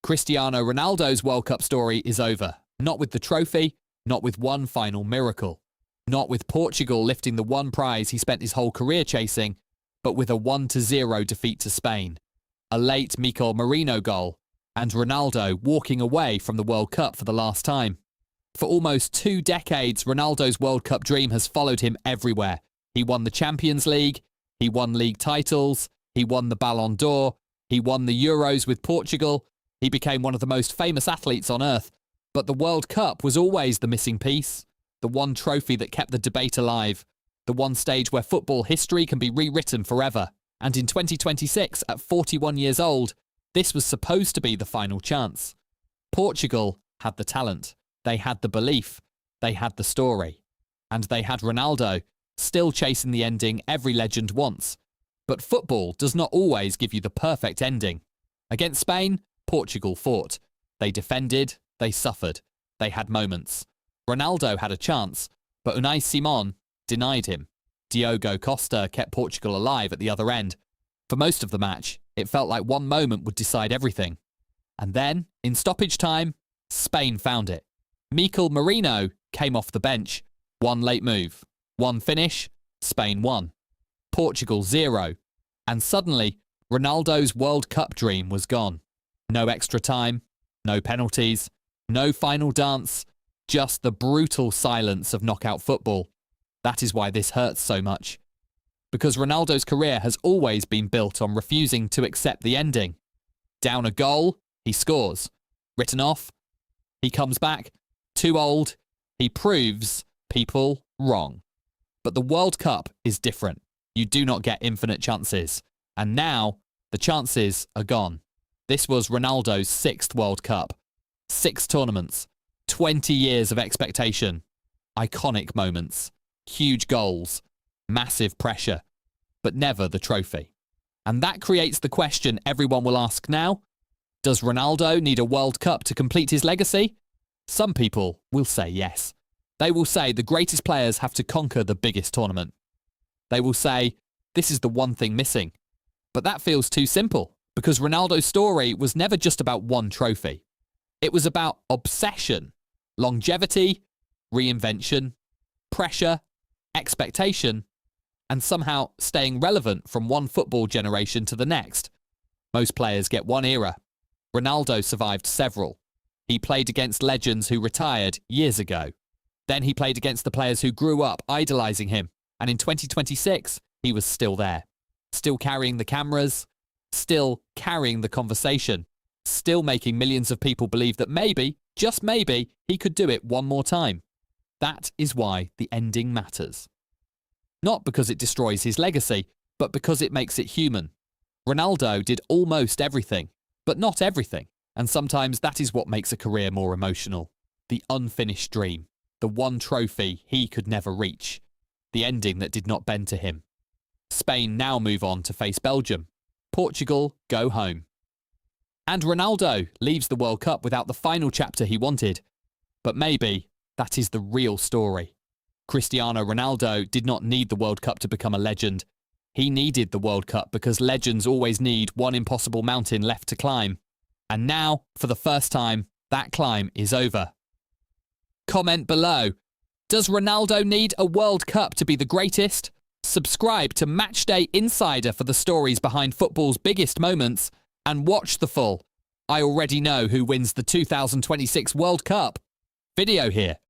Cristiano Ronaldo's World Cup story is over. Not with the trophy, not with one final miracle. Not with Portugal lifting the one prize he spent his whole career chasing, but with a 1-0 defeat to Spain, a late Mikel Merino goal, and Ronaldo walking away from the World Cup for the last time. For almost 2 decades, Ronaldo's World Cup dream has followed him everywhere. He won the Champions League, he won league titles, he won the Ballon d'Or, he won the Euros with Portugal, he became one of the most famous athletes on earth. But the World Cup was always the missing piece, the one trophy that kept the debate alive, the one stage where football history can be rewritten forever. And in 2026, at 41 years old, this was supposed to be the final chance. Portugal had the talent, they had the belief, they had the story. And they had Ronaldo, still chasing the ending every legend wants. But football does not always give you the perfect ending. Against Spain, Portugal fought. They defended, they suffered, they had moments. Ronaldo had a chance, but Unai Simon denied him. Diogo Costa kept Portugal alive at the other end. For most of the match, it felt like one moment would decide everything. And then, in stoppage time, Spain found it. Mikel Merino came off the bench. One late move, one finish, Spain won. Portugal 0. And suddenly, Ronaldo's World Cup dream was gone. No extra time, no penalties, no final dance, just the brutal silence of knockout football. That is why this hurts so much. Because Ronaldo's career has always been built on refusing to accept the ending. Down a goal, he scores. Written off, he comes back. Too old, he proves people wrong. But the World Cup is different. You do not get infinite chances. And now, the chances are gone. This was Ronaldo's 6th World Cup. 6 tournaments. 20 years of expectation. Iconic moments. Huge goals. Massive pressure. But never the trophy. And that creates the question everyone will ask now. Does Ronaldo need a World Cup to complete his legacy? Some people will say yes. They will say the greatest players have to conquer the biggest tournament. They will say, this is the one thing missing. But that feels too simple, because Ronaldo's story was never just about one trophy. It was about obsession, longevity, reinvention, pressure, expectation, and somehow staying relevant from one football generation to the next. Most players get one era. Ronaldo survived several. He played against legends who retired years ago. Then he played against the players who grew up idolizing him. And in 2026, he was still there. Still carrying the cameras. Still carrying the conversation. Still making millions of people believe that maybe, just maybe, he could do it one more time. That is why the ending matters. Not because it destroys his legacy, but because it makes it human. Ronaldo did almost everything, but not everything. And sometimes that is what makes a career more emotional. The unfinished dream. The one trophy he could never reach. The ending that did not bend to him. Spain now move on to face Belgium. Portugal go home. And Ronaldo leaves the World Cup without the final chapter he wanted. But maybe that is the real story. Cristiano Ronaldo did not need the World Cup to become a legend. He needed the World Cup because legends always need one impossible mountain left to climb. And now, for the first time, that climb is over. Comment below. Does Ronaldo need a World Cup to be the greatest? Subscribe to Matchday Insider for the stories behind football's biggest moments and watch the full I already know who wins the 2026 World Cup video here.